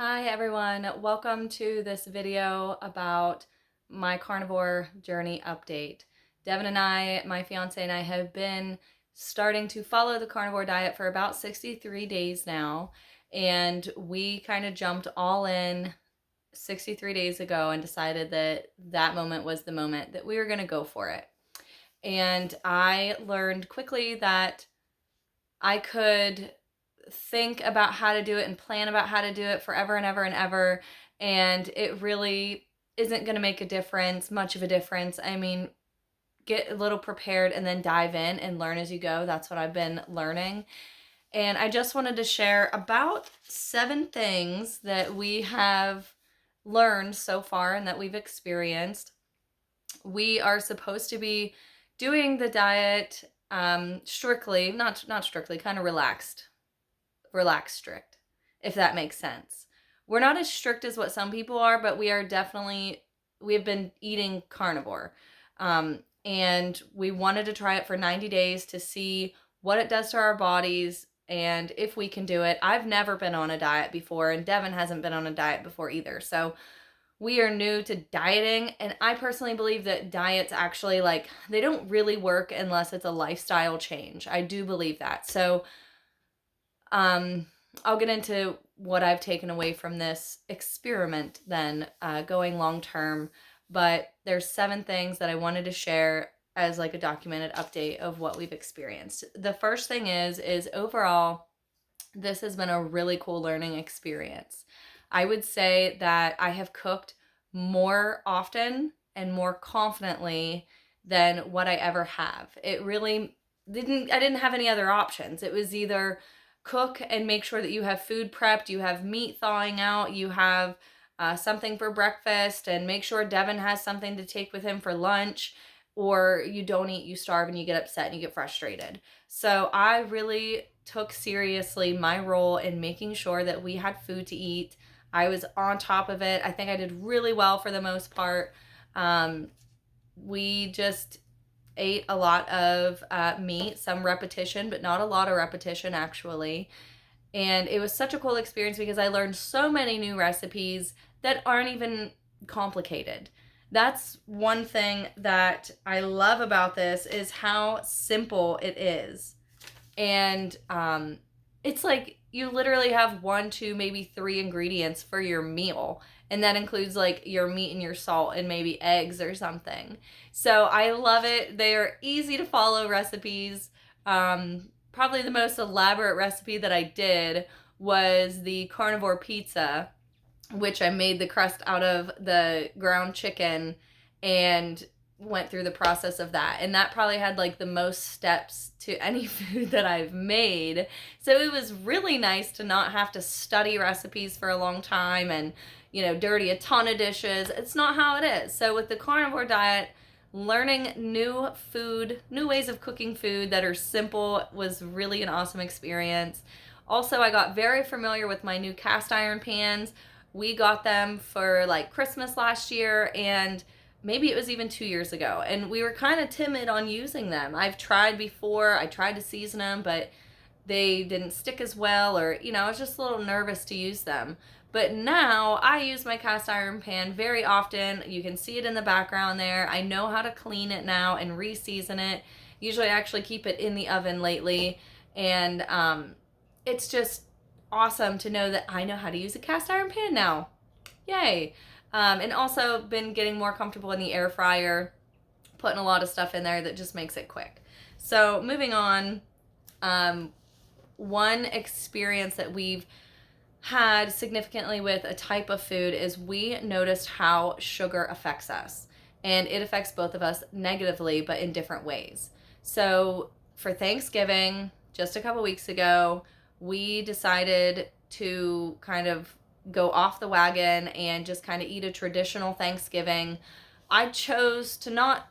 Hi everyone, welcome to this video about my carnivore journey update. Devin and I, my fiance and I, have been starting to follow the carnivore diet for about 63 days now, and we kind of jumped all in 63 days ago and decided that that moment was the moment that we were going to go for it. And I learned quickly that I could think about how to do it and plan about how to do it forever and ever and ever, and it really isn't going to make much of a difference. I mean, get a little prepared and then dive in and learn as you go. That's what I've been learning. And I just wanted to share about 7 things that we have learned so far and that we've experienced. We are supposed to be doing the diet strictly, not strictly, kind of relaxed strict, if that makes sense. We're not as strict as what some people are, but we have been eating carnivore. And we wanted to try it for 90 days to see what it does to our bodies and if we can do it. I've never been on a diet before, and Devin hasn't been on a diet before either. So we are new to dieting, and I personally believe that diets actually, they don't really work unless it's a lifestyle change. I do believe that. So I'll get into what I've taken away from this experiment then, going long term. But there's 7 things that I wanted to share as like a documented update of what we've experienced. The first thing is overall, this has been a really cool learning experience. I would say that I have cooked more often and more confidently than what I ever have. It really I didn't have any other options. It was either cook and make sure that you have food prepped, you have meat thawing out, you have something for breakfast, and make sure Devin has something to take with him for lunch, or you don't eat, you starve, and you get upset and you get frustrated. So I really took seriously my role in making sure that we had food to eat. I was on top of it. I think I did really well for the most part. We just ate a lot of meat, some repetition, but not a lot of repetition actually. And it was such a cool experience because I learned so many new recipes that aren't even complicated. That's one thing that I love about this, is how simple it is. And it's like you literally have 1, 2, maybe 3 ingredients for your meal, and that includes like your meat and your salt and maybe eggs or something. So I love it. They are easy to follow recipes. Probably the most elaborate recipe that I did was the carnivore pizza, which I made the crust out of the ground chicken and went through the process of that. And that probably had like the most steps to any food that I've made. So it was really nice to not have to study recipes for a long time and, dirty a ton of dishes. It's not how it is. So with the carnivore diet, learning new ways of cooking food that are simple was really an awesome experience. Also, I got very familiar with my new cast iron pans. We got them for like Christmas last year, and maybe it was even 2 years ago, and we were kind of timid on using them. I've tried before, I tried to season them, but they didn't stick as well, or I was just a little nervous to use them. But now I use my cast iron pan very often. You can see it in the background there. I know how to clean it now and re-season it. Usually I actually keep it in the oven lately, and it's just awesome to know that I know how to use a cast iron pan now. Yay. And also been getting more comfortable in the air fryer, putting a lot of stuff in there that just makes it quick. So moving on, one experience that we've had significantly with a type of food is we noticed how sugar affects us. And it affects both of us negatively, but in different ways. So for Thanksgiving, just a couple weeks ago, we decided to kind of go off the wagon and just kind of eat a traditional Thanksgiving. I chose to not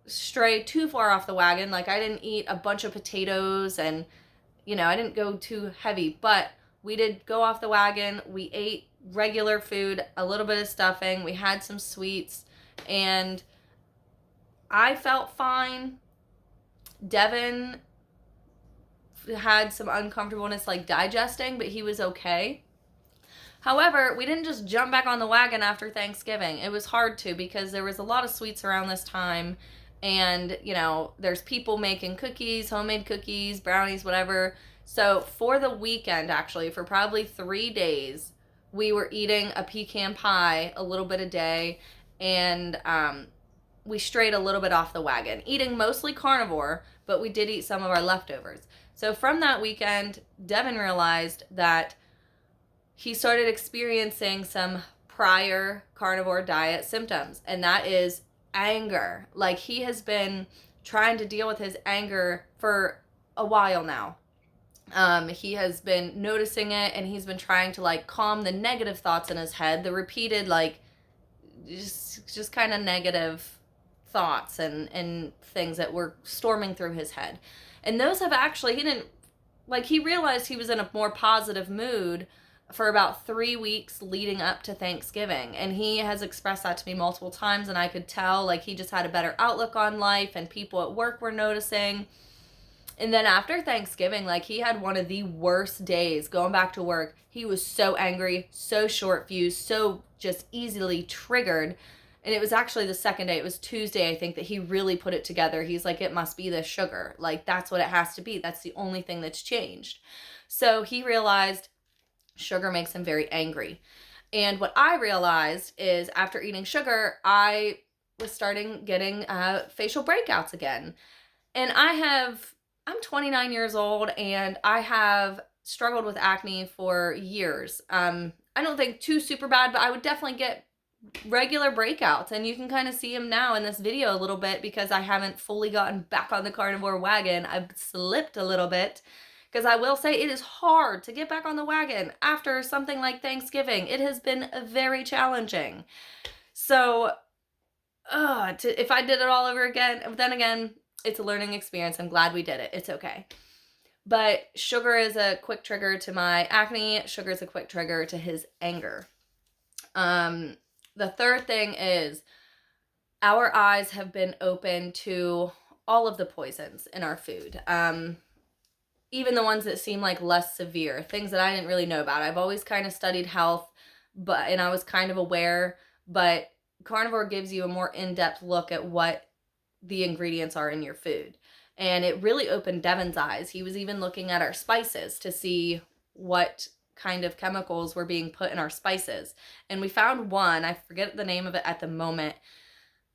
stray too far off the wagon. Like, I didn't eat a bunch of potatoes and, I didn't go too heavy, but we did go off the wagon. We ate regular food, a little bit of stuffing. We had some sweets, and I felt fine. Devin had some uncomfortableness like digesting, but he was okay. However, we didn't just jump back on the wagon after Thanksgiving. It was hard to, because there was a lot of sweets around this time. And, there's people making cookies, homemade cookies, brownies, whatever. So for the weekend, actually, for probably 3 days, we were eating a pecan pie a little bit a day. And we strayed a little bit off the wagon, eating mostly carnivore, but we did eat some of our leftovers. So from that weekend, Devin realized that he started experiencing some prior carnivore diet symptoms, and that is anger. Like, he has been trying to deal with his anger for a while now. He has been noticing it, and he's been trying to like calm the negative thoughts in his head, the repeated like just kind of negative thoughts and things that were storming through his head. And those have actually, he realized he was in a more positive mood for about 3 weeks leading up to Thanksgiving. And he has expressed that to me multiple times, and I could tell like he just had a better outlook on life, and people at work were noticing. And then after Thanksgiving, like, he had one of the worst days going back to work. He was so angry, so short fused, so just easily triggered. And it was actually the second day, it was Tuesday, I think, that he really put it together. He's like, it must be the sugar. Like, that's what it has to be. That's the only thing that's changed. So he realized sugar makes him very angry. And what I realized is after eating sugar, I was starting getting facial breakouts again. And I'm 29 years old, and I have struggled with acne for years. I don't think too super bad, but I would definitely get regular breakouts. And you can kind of see them now in this video a little bit, because I haven't fully gotten back on the carnivore wagon. I've slipped a little bit, because I will say it is hard to get back on the wagon after something like Thanksgiving. It has been very challenging. So, if I did it all over again, then again, it's a learning experience. I'm glad we did it. It's okay. But sugar is a quick trigger to my acne. Sugar is a quick trigger to his anger. The third thing is our eyes have been open to all of the poisons in our food. Even the ones that seem like less severe, things that I didn't really know about. I've always kind of studied health, and I was kind of aware, but carnivore gives you a more in-depth look at what the ingredients are in your food. And it really opened Devin's eyes. He was even looking at our spices to see what kind of chemicals were being put in our spices. And we found one, I forget the name of it at the moment,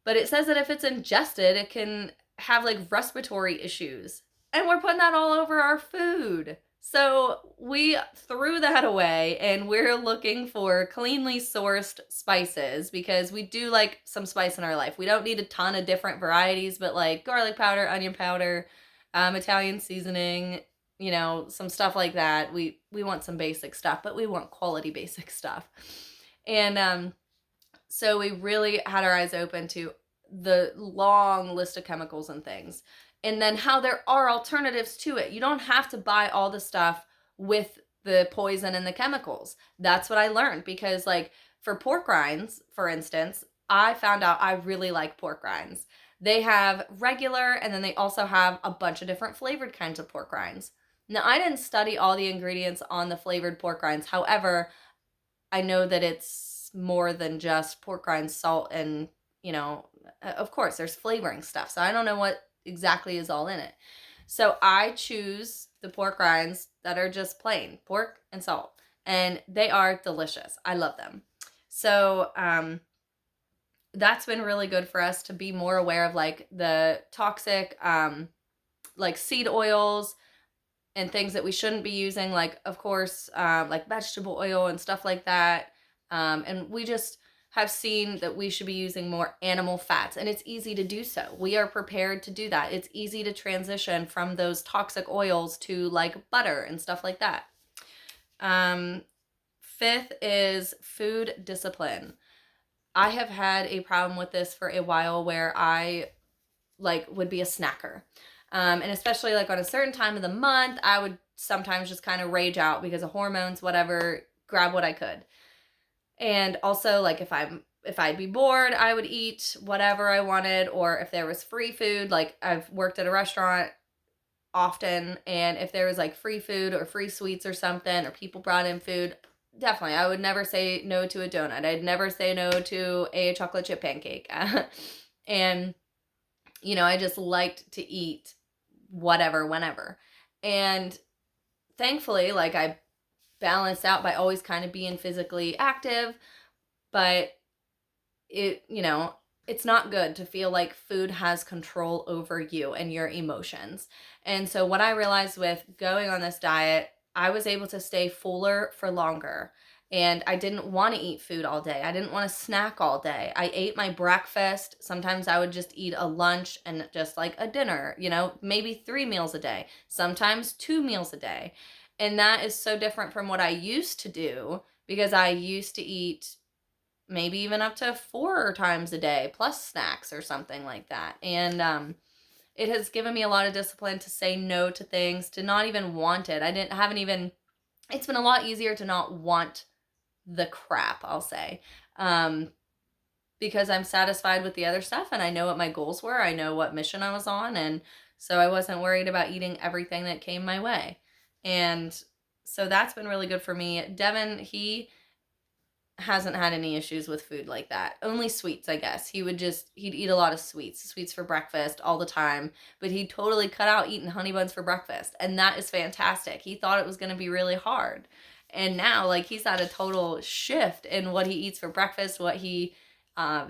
but it says that if it's ingested, it can have like respiratory issues. And we're putting that all over our food. So we threw that away, and we're looking for cleanly sourced spices, because we do like some spice in our life. We don't need a ton of different varieties, but like garlic powder, onion powder, Italian seasoning, some stuff like that. We want some basic stuff, but we want quality basic stuff. And so we really had our eyes open to the long list of chemicals and things. And then how there are alternatives to it. You don't have to buy all the stuff with the poison and the chemicals. That's what I learned, because like for pork rinds, for instance, I found out I really like pork rinds. They have regular, and then they also have a bunch of different flavored kinds of pork rinds. Now, I didn't study all the ingredients on the flavored pork rinds. However, I know that it's more than just pork rinds, salt, and, of course, there's flavoring stuff. So I don't know what exactly is all in it. So I choose the pork rinds that are just plain pork and salt, and they are delicious. I love them. So that's been really good for us to be more aware of like the toxic like seed oils and things that we shouldn't be using, like of course like vegetable oil and stuff like that. And we just have seen that we should be using more animal fats, and it's easy to do so. We are prepared to do that. It's easy to transition from those toxic oils to like butter and stuff like that. Fifth is food discipline. I have had a problem with this for a while, where I like would be a snacker. And especially like on a certain time of the month, I would sometimes just kind of rage out because of hormones, whatever, grab what I could. And also, like, if I'd be bored, I would eat whatever I wanted. Or if there was free food, like I've worked at a restaurant often, and if there was like free food or free sweets or something, or people brought in food, definitely. I would never say no to a donut. I'd never say no to a chocolate chip pancake. And, I just liked to eat whatever, whenever. And thankfully, like, I balanced out by always kind of being physically active, but it's not good to feel like food has control over you and your emotions. And so what I realized with going on this diet, I was able to stay fuller for longer. And I didn't want to eat food all day. I didn't want to snack all day. I ate my breakfast. Sometimes I would just eat a lunch and just like a dinner, maybe 3 meals a day, sometimes 2 meals a day. And that is so different from what I used to do, because I used to eat maybe even up to 4 times a day plus snacks or something like that. And it has given me a lot of discipline to say no to things, to not even want it. It's been a lot easier to not want the crap, I'll say, because I'm satisfied with the other stuff and I know what my goals were. I know what mission I was on. And so I wasn't worried about eating everything that came my way. And so that's been really good for me. Devin, he hasn't had any issues with food like that. Only sweets, I guess. He'd eat a lot of sweets for breakfast all the time, but he totally cut out eating honey buns for breakfast. And that is fantastic. He thought it was going to be really hard. And now, like, he's had a total shift in what he eats for breakfast, what he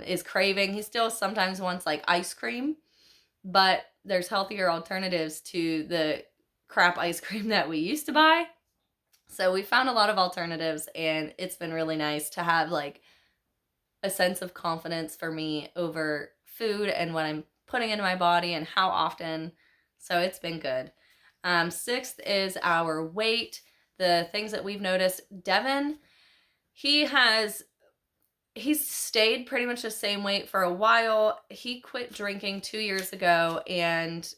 is craving. He still sometimes wants like ice cream, but there's healthier alternatives to the crap ice cream that we used to buy. So we found a lot of alternatives, and it's been really nice to have like a sense of confidence for me over food and what I'm putting into my body and how often. So it's been good. Sixth is our weight. The things that we've noticed. Devin, he's stayed pretty much the same weight for a while. He quit drinking 2 years ago and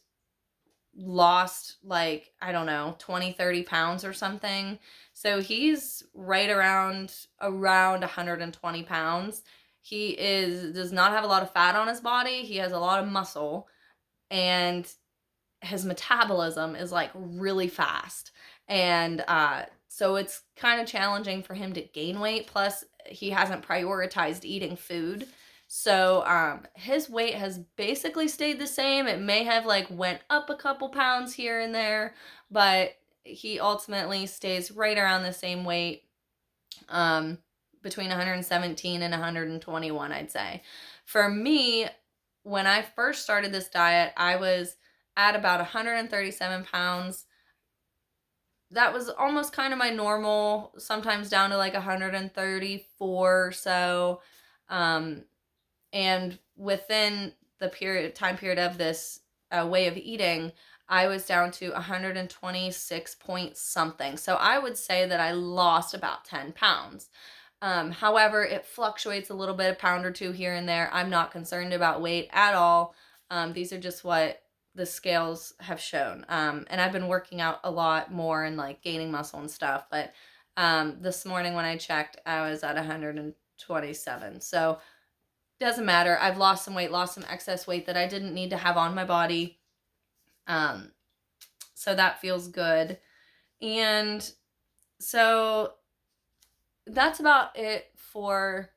lost like, I don't know, 20, 30 pounds or something. So he's right around 120 pounds. He does not have a lot of fat on his body. He has a lot of muscle, and his metabolism is like really fast. And so it's kind of challenging for him to gain weight. Plus, he hasn't prioritized eating food. So his weight has basically stayed the same. It may have like went up a couple pounds here and there, but he ultimately stays right around the same weight, between 117 and 121, I'd say. For me, when I first started this diet, I was at about 137 pounds. That was almost kind of my normal, sometimes down to like 134 or so. And within the time period of this way of eating, I was down to 126 point something. So I would say that I lost about 10 pounds. However, it fluctuates a little bit, a pound or two here and there. I'm not concerned about weight at all. These are just what the scales have shown. And I've been working out a lot more and like gaining muscle and stuff. But this morning when I checked, I was at 127. So doesn't matter. I've lost some weight, lost some excess weight that I didn't need to have on my body. So that feels good. And so that's about it for,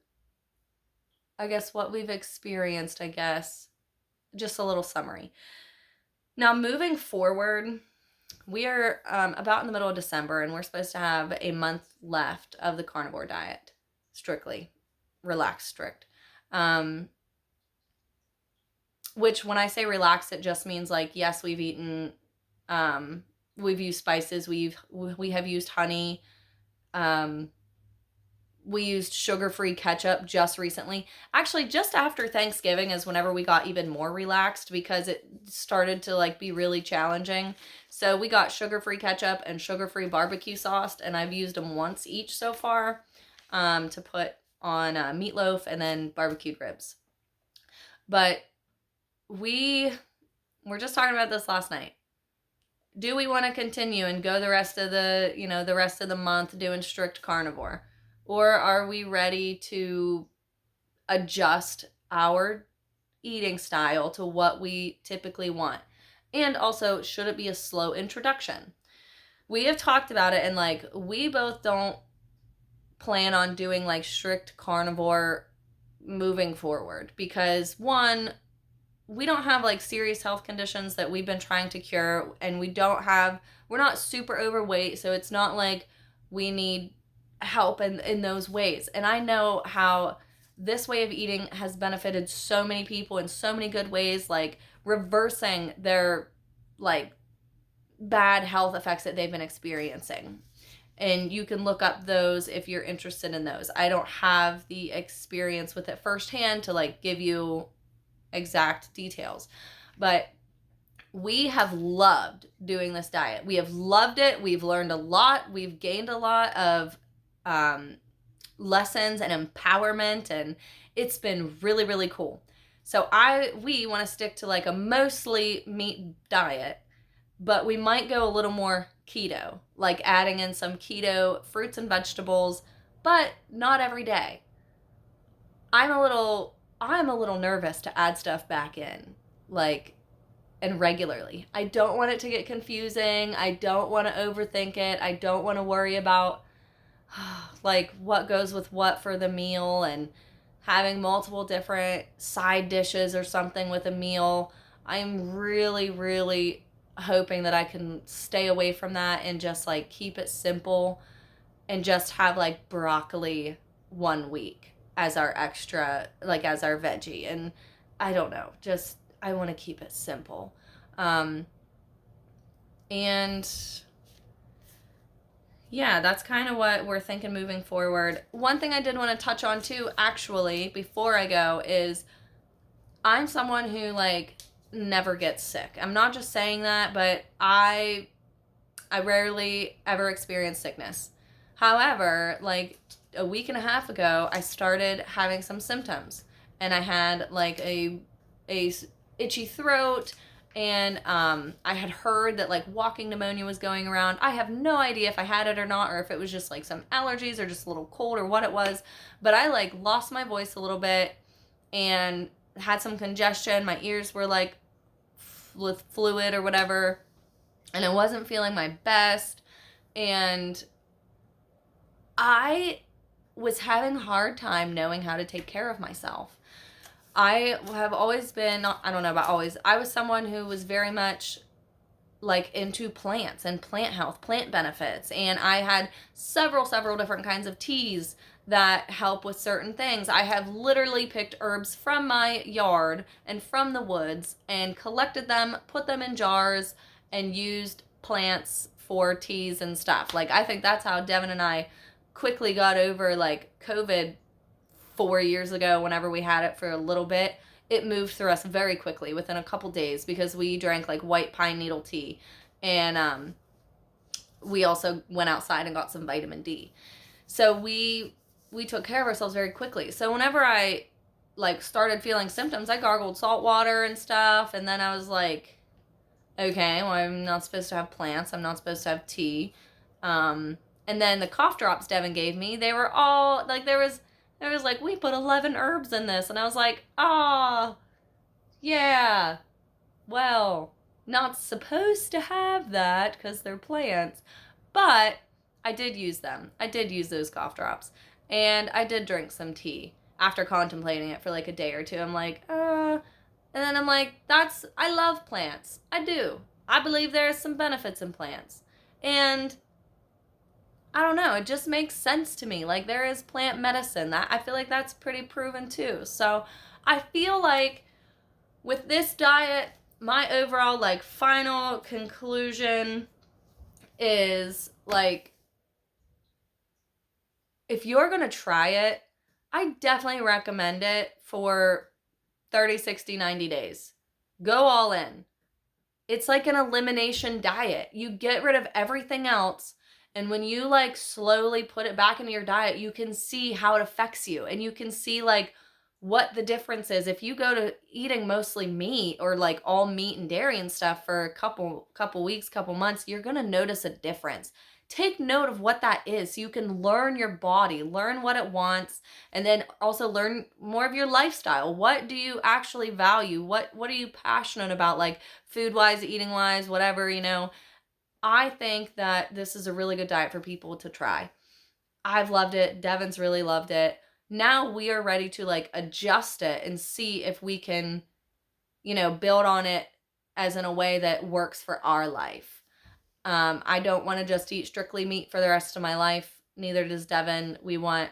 I guess, what we've experienced, I guess. Just a little summary. Now, moving forward, we are about in the middle of December, and we're supposed to have a month left of the carnivore diet. Strictly. Relaxed, strict. Which when I say relaxed, it just means like, yes, we've eaten, we've used spices, we have used honey, we used sugar-free ketchup just recently. Actually, just after Thanksgiving is whenever we got even more relaxed, because it started to like be really challenging. So we got sugar-free ketchup and sugar-free barbecue sauce, and I've used them once each so far, to put on meatloaf and then barbecued ribs. But we were just talking about this last night. Do we want to continue and go the rest of the month doing strict carnivore? Or are we ready to adjust our eating style to what we typically want? And also, should it be a slow introduction? We have talked about it, and like, we both don't plan on doing like strict carnivore moving forward, because one, we don't have like serious health conditions that we've been trying to cure, and we're not super overweight, so it's not like we need help in those ways. And I know how this way of eating has benefited so many people in so many good ways, like reversing their like bad health effects that they've been experiencing. And you can look up those if you're interested in those. I don't have the experience with it firsthand to like give you exact details, but we have loved doing this diet. We have loved it. We've learned a lot. We've gained a lot of lessons and empowerment, and it's been really, really cool. So we want to stick to like a mostly meat diet, but we might go a little more keto, like adding in some keto fruits and vegetables, but not every day. I'm a little nervous to add stuff back in, like, and regularly. I don't want it to get confusing. I don't want to overthink it. I don't want to worry about like what goes with what for the meal and having multiple different side dishes or something with a meal. I'm really, really hoping that I can stay away from that and just like keep it simple and just have like broccoli one week as our extra, like as our veggie. And I don't know, just I want to keep it simple. And yeah, that's kind of what we're thinking moving forward. One thing I did want to touch on too, actually, before I go, is I'm someone who like never gets sick. I'm not just saying that, but I rarely ever experience sickness. However, like a week and a half ago, I started having some symptoms, and I had like a itchy throat, and I had heard that like walking pneumonia was going around. I have no idea if I had it or not, or if it was just like some allergies or just a little cold or what it was, but I like lost my voice a little bit and had some congestion. My ears were like with fluid or whatever, and I wasn't feeling my best, and I was having a hard time knowing how to take care of myself. I have always been, I don't know about always, I was someone who was very much like into plants and plant health, plant benefits. And I had several different kinds of teas that help with certain things. I have literally picked herbs from my yard and from the woods and collected them, put them in jars, and used plants for teas and stuff. Like, I think that's how Devin and I quickly got over like COVID 4 years ago. Whenever we had it for a little bit, it moved through us very quickly within a couple days, because we drank like white pine needle tea, and we also went outside and got some vitamin D. So we took care of ourselves very quickly. So whenever I like started feeling symptoms, I gargled salt water and stuff, and then I was like, okay, well, I'm not supposed to have plants, I'm not supposed to have tea. And then the cough drops Devin gave me, they were all like, there was like, we put 11 herbs in this. And I was like, yeah, well, not supposed to have that because they're plants. But I did use them. I did use those cough drops. And I did drink some tea after contemplating it for like a day or two. I'm like, And then I'm like, I love plants. I do. I believe there are some benefits in plants. And I don't know, it just makes sense to me. Like, there is plant medicine. That I feel like that's pretty proven too. So I feel like with this diet, my overall like final conclusion is like, if you're gonna try it, I definitely recommend it for 30, 60, 90 days. Go all in. It's like an elimination diet. You get rid of everything else, and when you like slowly put it back into your diet, you can see how it affects you, and you can see like what the difference is. If you go to eating mostly meat or like all meat and dairy and stuff for a couple weeks, couple months, you're going to notice a difference. Take note of what that is so you can learn your body, learn what it wants, and then also learn more of your lifestyle. What do you actually value? What are you passionate about, like food-wise, eating-wise, whatever, I think that this is a really good diet for people to try. I've loved it. Devin's really loved it. Now we are ready to like adjust it and see if we can, build on it as in a way that works for our life. I don't want to just eat strictly meat for the rest of my life. Neither does Devin. We want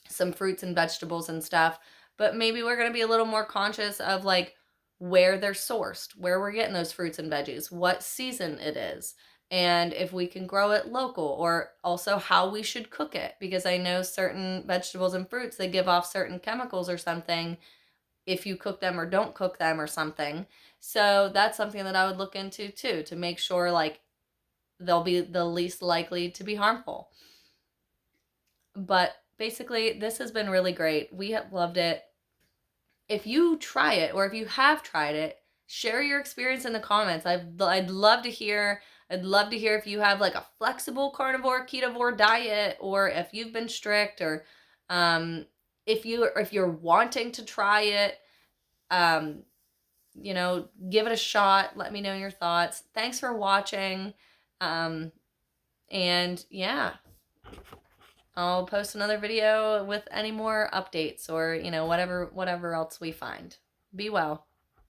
some fruits and vegetables and stuff, but maybe we're going to be a little more conscious of like where they're sourced, where we're getting those fruits and veggies, what season it is, and if we can grow it local, or also how we should cook it, because I know certain vegetables and fruits, they give off certain chemicals or something if you cook them or don't cook them or something. So that's something that I would look into too, to make sure like they'll be the least likely to be harmful. But basically, this has been really great. We have loved it. If you try it, or if you have tried it, share your experience in the comments. I'd love to hear. I'd love to hear if you have like a flexible carnivore ketovore diet, or if you've been strict, or if you're wanting to try it. Give it a shot. Let me know your thoughts. Thanks for watching. And yeah, I'll post another video with any more updates, or, whatever else we find. Be well.